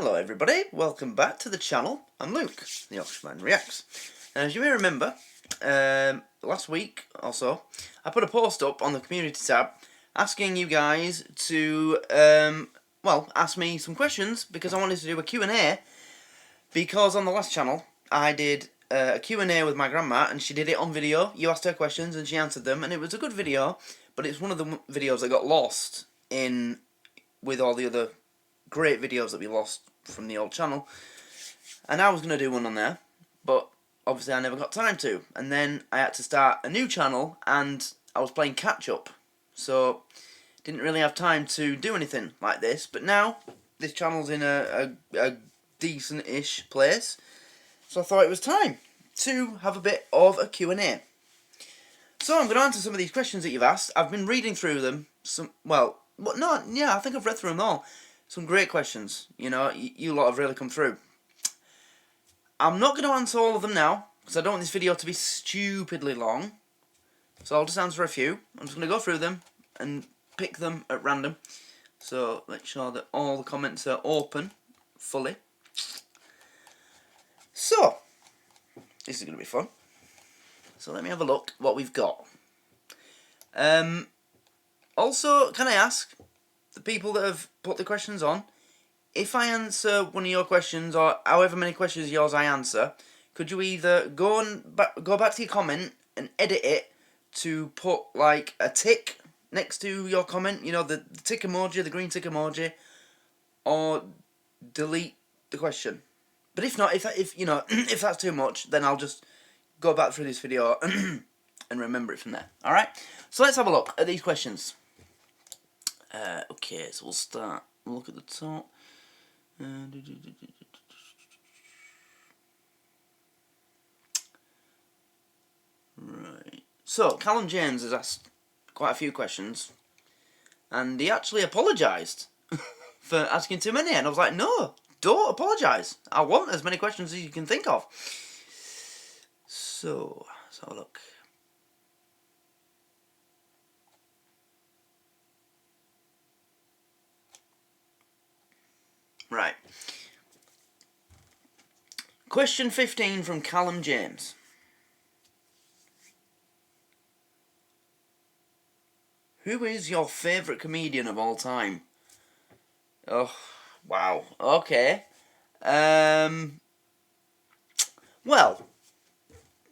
Hello everybody, welcome back to the channel. I'm Luke, the Yorkshireman Reacts. And as you may remember, last week or so, I put a post up on the community tab asking you guys to, ask me some questions because I wanted to do a Q&A, because on the last channel I did a Q&A with my grandma and she did it on video. You asked her questions and she answered them, and it was a good video, but it's one of the videos that got lost in with all the other great videos that we lost from the old channel. And I was going to do one on there, but obviously I never got time to, and then I had to start a new channel and I was playing catch up, so didn't really have time to do anything like this. But now this channel's in a decent-ish place, so I thought it was time to have a bit of a Q&A. So I'm going to answer some of these questions that you've asked. I've been reading through them. I think I've read through them all. Some great questions, you know, you lot have really come through. I'm not going to answer all of them now, because I don't want this video to be stupidly long. So I'll just answer a few. I'm just going to go through them and pick them at random. So make sure that all the comments are open fully. So, this is going to be fun. So let me have a look what we've got. Also, can I ask the people that have put the questions on, if I answer one of your questions, or however many questions yours I answer, could you either go back to your comment and edit it to put like a tick next to your comment, you know, the tick emoji, the green tick emoji, or delete the question. But if not, if you know, if that's too much, then I'll just go back through this video and remember it from there. All right. So let's have a look at these questions. Okay, so we'll start. We'll look at the top. Right. So Callum James has asked quite a few questions, and he actually apologised for asking too many. And I was like, no, don't apologise. I want as many questions as you can think of. So let's have a look. Right. Question 15 from Callum James. Who is your favourite comedian of all time? Oh, wow. Okay. Well,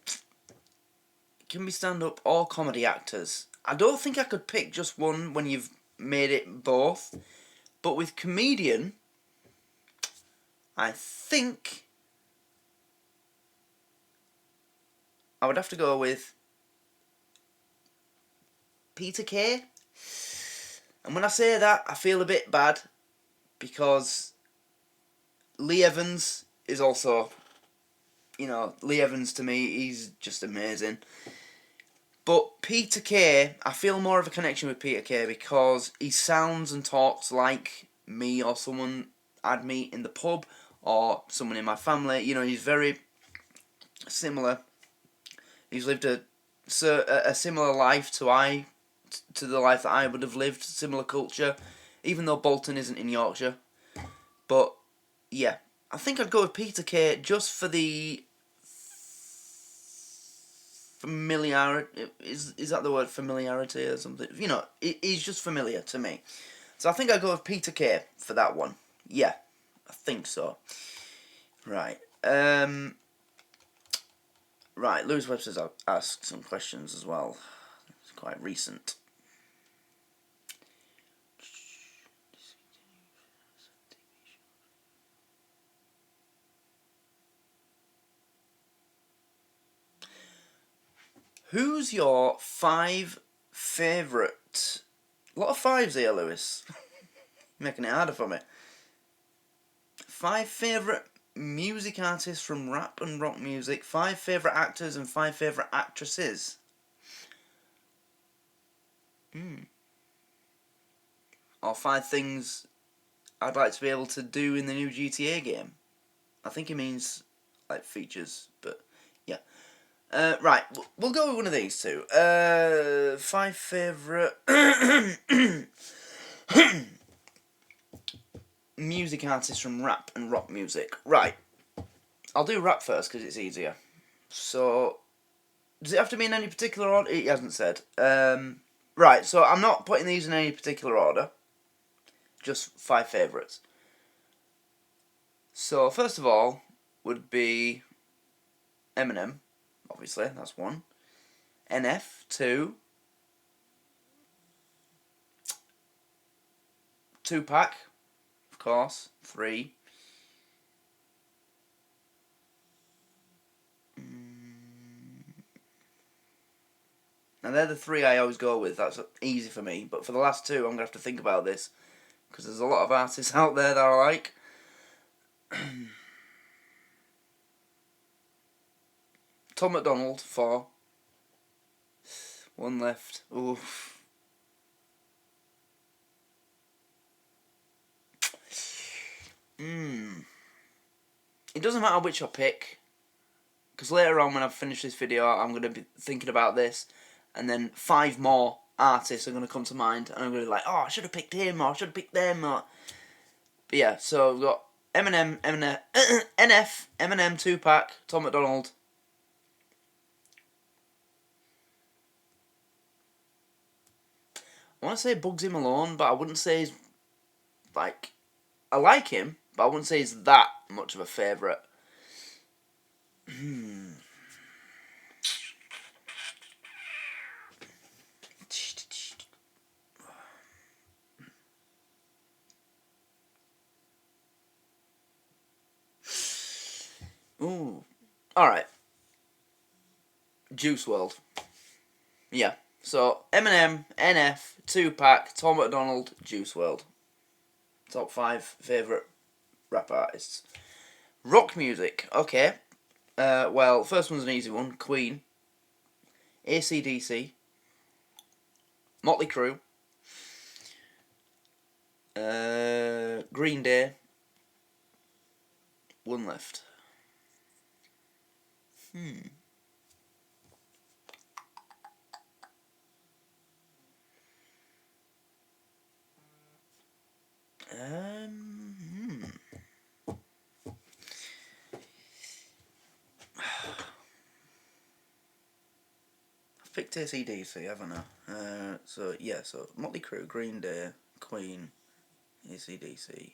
it can be stand-up or comedy actors. I don't think I could pick just one when you've made it both. But with comedian, I think I would have to go with Peter Kay. And when I say that, I feel a bit bad, because Lee Evans is also, you know, Lee Evans to me, he's just amazing. But Peter Kay, I feel more of a connection with Peter Kay because he sounds and talks like me or someone I'd meet in the pub or someone in my family. You know, he's very similar. He's lived a similar life to the life that I would have lived, similar culture, even though Bolton isn't in Yorkshire. But yeah, I think I'd go with Peter Kay just for the familiarity. Is that the word, familiarity or something? You know, he's just familiar to me. So I think I'd go with Peter Kay for that one. Yeah, I think so. Right. Right, Lewis Webster's asked some questions as well. It's quite recent. Who's your 5 favourite... A lot of 5s here, Lewis. Making it harder for me. 5 favourite music artists from rap and rock music, 5 favourite actors and 5 favourite actresses. Or 5 things I'd like to be able to do in the new GTA game. I think he means like features, but yeah. Right, we'll go with one of these two. 5 favourite music artists from rap and rock music. Right, I'll do rap first because it's easier. So, does it have to be in any particular order? It hasn't said. Right, so I'm not putting these in any particular order. Just 5 favourites. So, first of all, would be Eminem, obviously, that's 1. NF, 2. Tupac, of course, 3. Now they're the 3 I always go with, that's easy for me, but for the last 2 I'm going to have to think about this, because there's a lot of artists out there that I like. Tom MacDonald, 4. 1 left, oof. It doesn't matter which I pick, because later on when I've finished this video I'm going to be thinking about this, and then 5 more artists are going to come to mind, and I'm going to be like, oh, I should have picked him, or I should have picked them, or... But yeah, so we've got NF, Eminem, Tupac, Tom MacDonald. I want to say Bugsy Malone, but I wouldn't say he's, like... I like him, but I wouldn't say he's that much of a favourite. Ooh. Alright. Juice WRLD. Yeah. So, Eminem, NF, Tupac, Tom MacDonald, Juice WRLD. Top 5 favourite rap artists. Rock music. Okay. Well, first one's an easy one. Queen. AC/DC. Motley Crue. Green Day. 1 left. I've picked AC/DC, haven't I? So yeah, so Motley Crue, Green Day, Queen, AC/DC.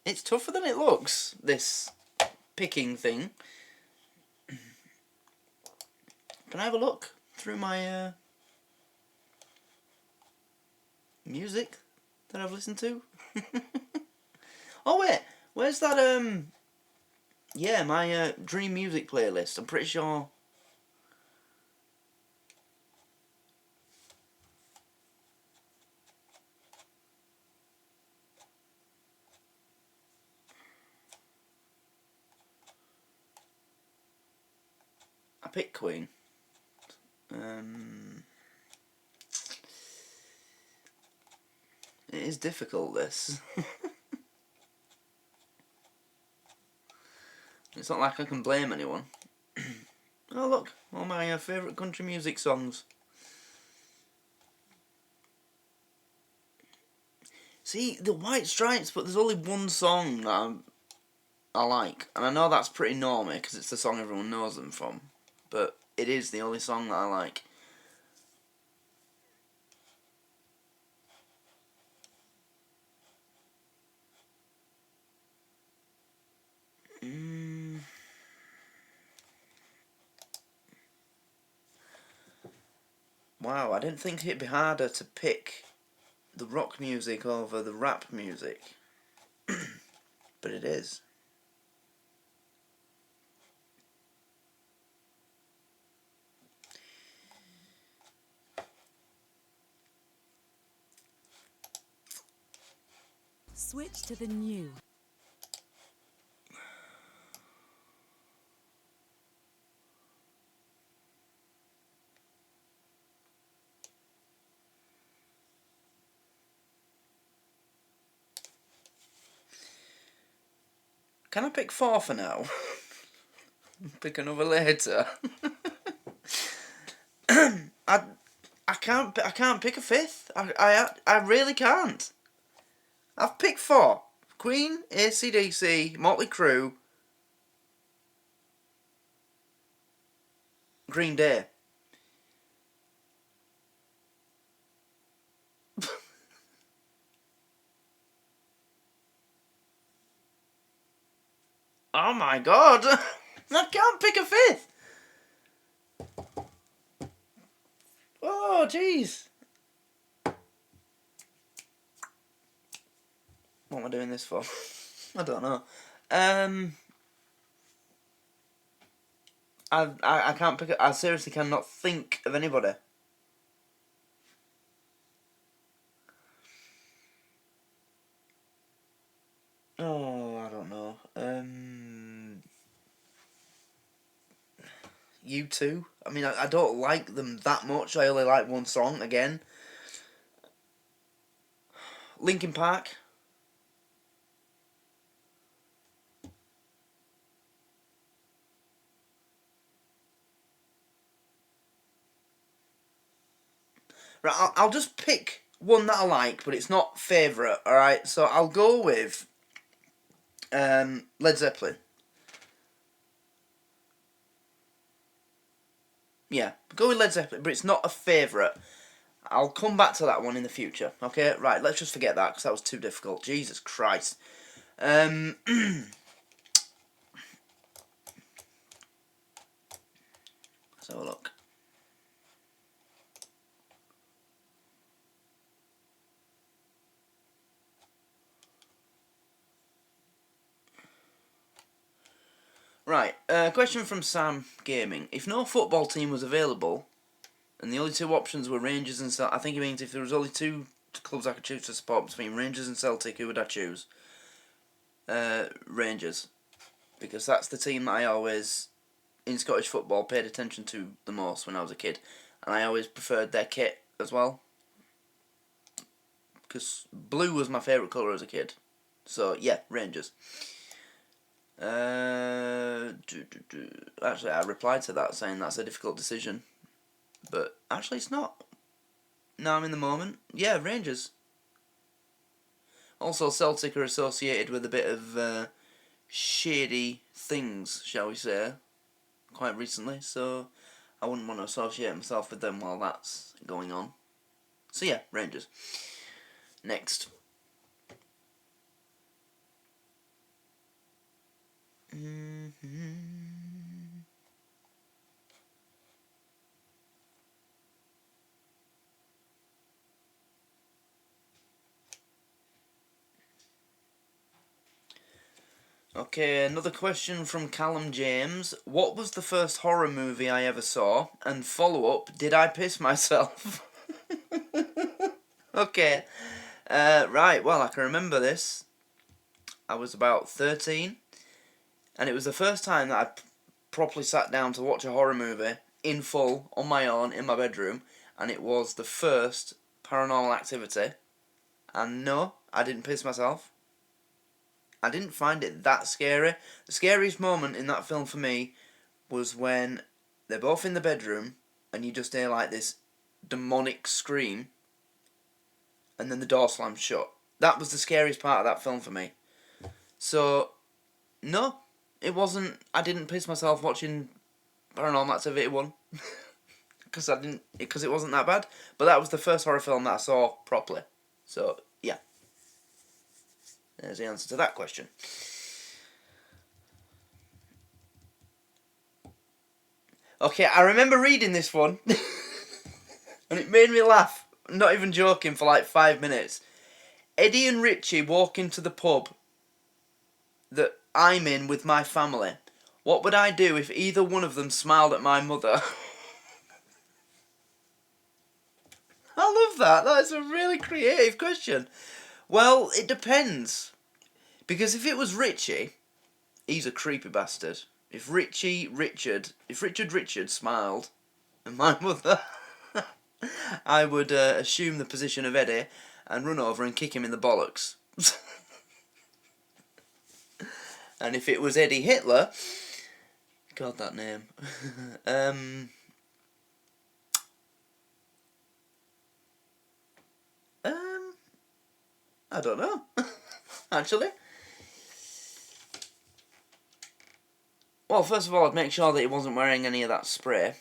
It's tougher than it looks, this picking thing. Can I have a look through my music that I've listened to? Oh wait, where's that yeah, my Dream Music playlist. I'm pretty sure. I picked Queen. It is difficult, this. It's not like I can blame anyone. Oh look, all my favourite country music songs. See, the White Stripes, but there's only one song that I like. And I know that's pretty normy, because it's the song everyone knows them from. But it is the only song that I like. Wow, I didn't think it'd be harder to pick the rock music over the rap music. But it is. Switch to the new. Can I pick 4 for now? Pick another later. I can't pick a 5th. I really can't. I've picked 4. Queen, AC/DC, Motley Crue, Green Day. Oh my god! I can't pick a 5th! Oh, jeez. What am I doing this for? I don't know. I can't pick. I seriously cannot think of anybody. Oh, I don't know. U2. I mean, I don't like them that much. I only like one song again. Linkin Park. Right, I'll just pick one that I like, but it's not favourite, alright? So I'll go with Led Zeppelin. Yeah, go with Led Zeppelin, but it's not a favourite. I'll come back to that one in the future, okay? Right, let's just forget that, because that was too difficult. Jesus Christ. Let's have a look. Right, question from Sam Gaming. If no football team was available, and the only 2 options were Rangers and Celtic, I think it means if there was only 2 clubs I could choose to support between Rangers and Celtic, who would I choose? Rangers. Because that's the team that I always, in Scottish football, paid attention to the most when I was a kid. And I always preferred their kit as well. Because blue was my favourite colour as a kid. So, yeah, Rangers. Actually, I replied to that saying that's a difficult decision. But actually, it's not. Now I'm in the moment. Yeah, Rangers. Also, Celtic are associated with a bit of shady things, shall we say, quite recently. So I wouldn't want to associate myself with them while that's going on. So yeah, Rangers. Next. Okay, another question from Callum James. What was the first horror movie I ever saw? And follow-up, did I piss myself? Okay. Right, well, I can remember this. I was about 13. And it was the first time that I properly sat down to watch a horror movie in full, on my own, in my bedroom. And it was the first Paranormal Activity. And no, I didn't piss myself. I didn't find it that scary. The scariest moment in that film for me was when they're both in the bedroom and you just hear like this demonic scream and then the door slams shut. That was the scariest part of that film for me. So, no, it wasn't. I didn't piss myself watching Paranormal Activity 1 because it wasn't that bad. But that was the first horror film that I saw properly. So, yeah. There's the answer to that question. Okay, I remember reading this one. And it made me laugh. I'm not even joking, for like 5 minutes. Eddie and Richie walk into the pub that I'm in with my family. What would I do if either one of them smiled at my mother? I love that. That's a really creative question. Well, it depends. Because if it was Richie, he's a creepy bastard. If Richard smiled at my mother, I would assume the position of Eddie and run over and kick him in the bollocks. And if it was Eddie Hitler, God, that name. I don't know, actually. Well, first of all, I'd make sure that he wasn't wearing any of that spray.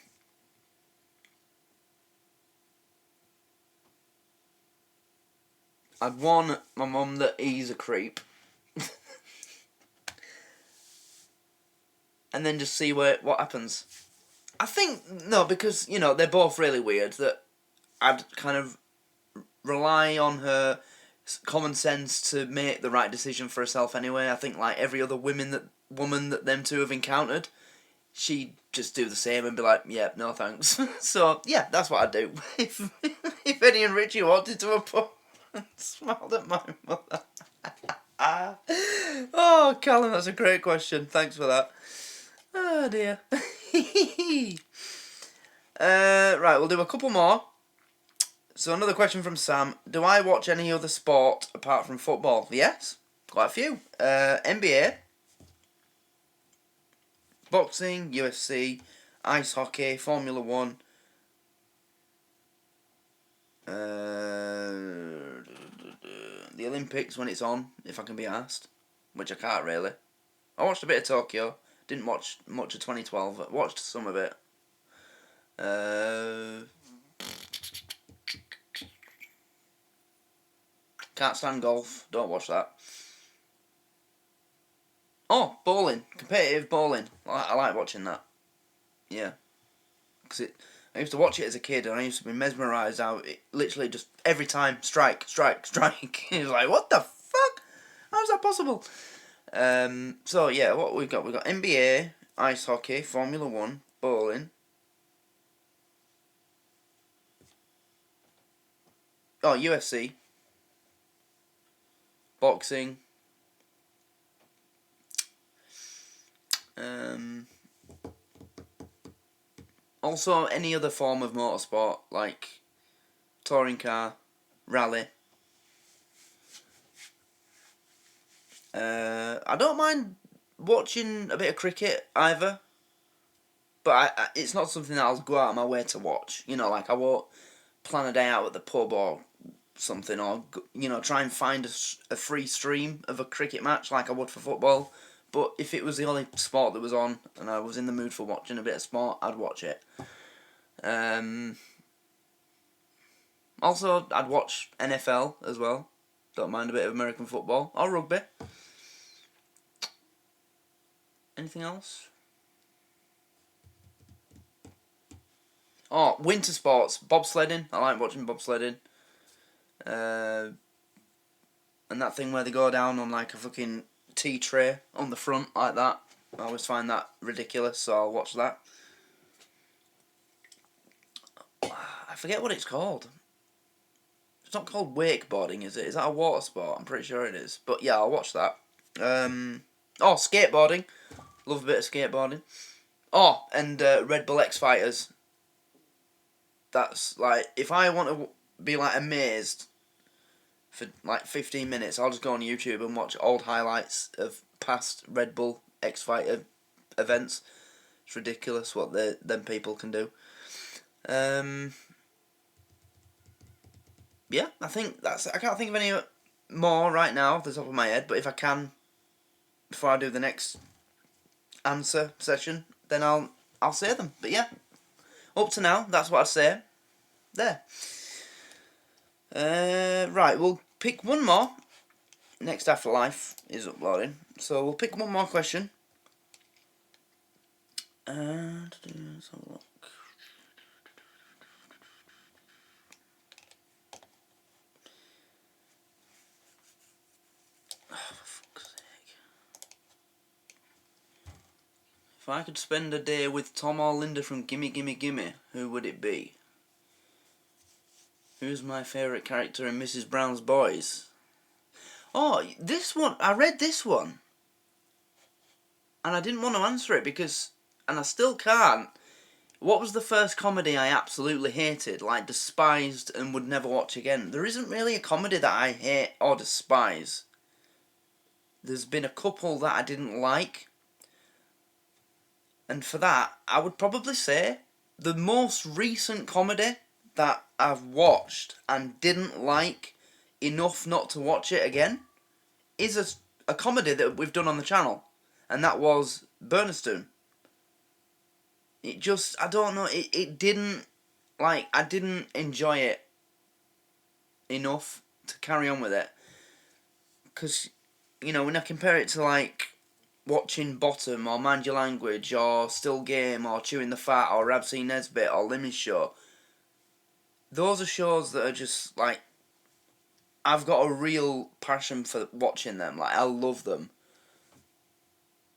I'd warn my mum that he's a creep. And then just see what happens. I think, no, because, you know, they're both really weird, that I'd kind of rely on her common sense to make the right decision for herself anyway. I think, like, every other woman that them two have encountered, she'd just do the same and be like, yeah, no thanks. So, yeah, that's what I'd do. If Eddie and Richie walked into a pub and smiled at my mother. Oh, Callum, that's a great question. Thanks for that. Oh, dear. Right, we'll do a couple more. So another question from Sam. Do I watch any other sport apart from football? Yes, quite a few. NBA, boxing, UFC, ice hockey, Formula 1. The Olympics when it's on, if I can be asked. Which I can't really. I watched a bit of Tokyo. Didn't watch much of 2012. I watched some of it. Can't stand golf. Don't watch that. Oh, bowling. Competitive bowling. I like watching that. Yeah. Because I used to watch it as a kid and I used to be mesmerised out. It literally just every time, strike, strike, strike. It was like, what the fuck? How is that possible? So, yeah, what we've got? We've got NBA, ice hockey, Formula 1, bowling. Oh, UFC. Boxing. Also, any other form of motorsport, like touring car, rally. I don't mind watching a bit of cricket either, but it's not something that I'll go out of my way to watch. You know, like I won't plan a day out at the pub or something, or, you know, try and find a free stream of a cricket match like I would for football. But if it was the only sport that was on and I was in the mood for watching a bit of sport, I'd watch it. Also, I'd watch NFL as well. Don't mind a bit of American football or rugby. Anything else? Oh, winter sports. Bobsledding. I like watching bobsledding. And that thing where they go down on like a fucking tea tray on the front like that. I always find that ridiculous, so I'll watch that. I forget what it's called. It's not called wakeboarding, is it? Is that a water sport? I'm pretty sure it is. But yeah, I'll watch that. Oh, skateboarding. Love a bit of skateboarding. Oh, and Red Bull X Fighters. That's like, if I want to be like amazed for like 15 minutes, I'll just go on YouTube and watch old highlights of past Red Bull X Fighter events. It's ridiculous what them people can do. Yeah, I think that's. I can't think of any more right now off the top of my head, but if I can, before I do the next answer session, then I'll say them. But yeah, up to now, that's what I say. There. Right, we'll pick one more. Next Afterlife is uploading, so we'll pick one more question. Let's have a look. Oh, for fuck's sake. If I could spend a day with Tom or Linda from Gimme Gimme Gimme, who would it be? Who's my favourite character in Mrs. Brown's Boys? Oh, this one. I read this one. And I didn't want to answer it because... And I still can't. What was the first comedy I absolutely hated? Like, despised and would never watch again? There isn't really a comedy that I hate or despise. There's been a couple that I didn't like. And for that, I would probably say the most recent comedy that I've watched and didn't like enough not to watch it again is a comedy that we've done on the channel. And that was Bernstein. It just, I don't know, it didn't, like, I didn't enjoy it enough to carry on with it. Because, you know, when I compare it to, like, watching Bottom or Mind Your Language or Still Game or Chewing the Fat or Rab C. Nesbitt or Limmy's Show, those are shows that are just, like, I've got a real passion for watching them. Like, I love them.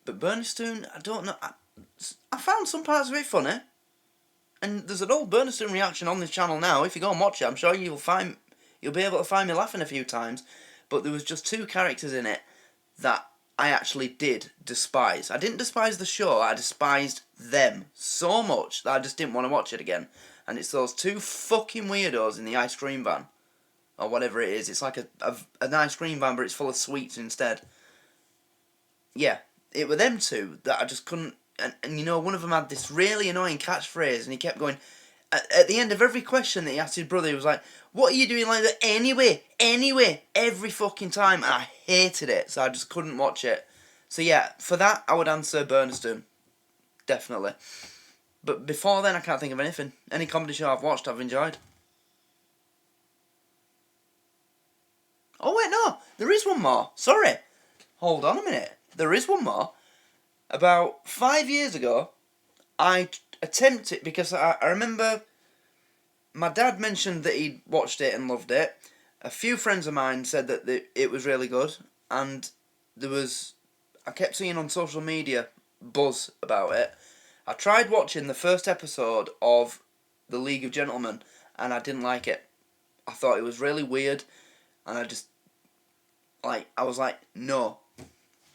But Bernstein, I don't know, I found some parts of it funny. And there's an old Bernstein reaction on this channel now. If you go and watch it, I'm sure you'll be able to find me laughing a few times. But there was just two characters in it that I actually did despise. I didn't despise the show, I despised them so much that I just didn't want to watch it again. And it's those two fucking weirdos in the ice cream van. Or whatever it is. It's like an ice cream van, but it's full of sweets instead. Yeah, it were them two that I just couldn't... And you know, one of them had this really annoying catchphrase, and he kept going... At the end of every question that he asked his brother, he was like, "What are you doing like that anyway? Anyway?" Every fucking time. And I hated it, so I just couldn't watch it. So yeah, for that, I would answer Bernstein. Definitely. But before then, I can't think of anything. Any comedy show I've watched, I've enjoyed. Oh wait, no. There is one more. Sorry. Hold on a minute. There is one more. About 5 years ago, I attempted, because I remember my dad mentioned that he'd watched it and loved it. A few friends of mine said that it was really good, and I kept seeing on social media buzz about it. I tried watching the first episode of The League of Gentlemen, and I didn't like it. I thought it was really weird, and I was like, no.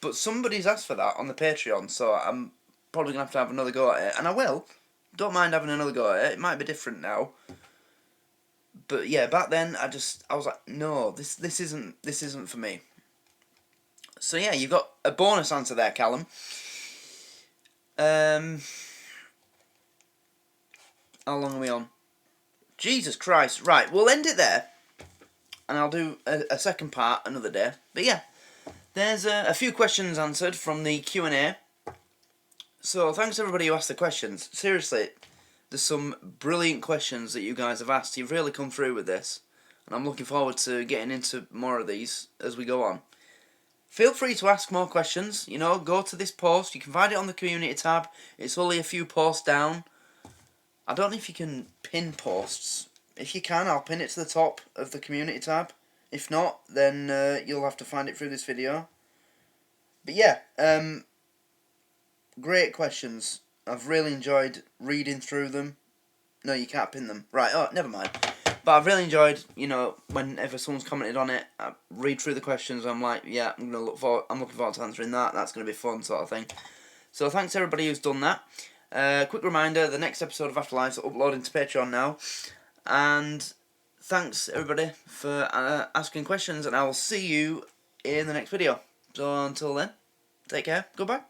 But somebody's asked for that on the Patreon, so I'm probably going to have another go at it, and I will. Don't mind having another go at it. It might be different now. But yeah, back then I was like, no, this isn't for me. So yeah, you got a bonus answer there, Callum. How long are we on? Jesus Christ. Right, we'll end it there. And I'll do a second part another day. But yeah, there's a few questions answered from the Q&A. So thanks to everybody who asked the questions. Seriously, there's some brilliant questions that you guys have asked. You've really come through with this. And I'm looking forward to getting into more of these as we go on. Feel free to ask more questions. You know, go to this post. You can find it on the community tab. It's only a few posts down. I don't know if you can pin posts. If you can, I'll pin it to the top of the community tab. If not, then you'll have to find it through this video. But yeah, great questions. I've really enjoyed reading through them. No, you can't pin them. Right, oh, never mind. But I've really enjoyed, you know, whenever someone's commented on it, I read through the questions, I'm like, yeah, I'm looking forward to answering that. That's going to be fun, sort of thing. So thanks to everybody who's done that. Quick reminder, the next episode of Afterlife is uploading to Patreon now. And thanks everybody for asking questions, and I will see you in the next video. So until then, take care, goodbye.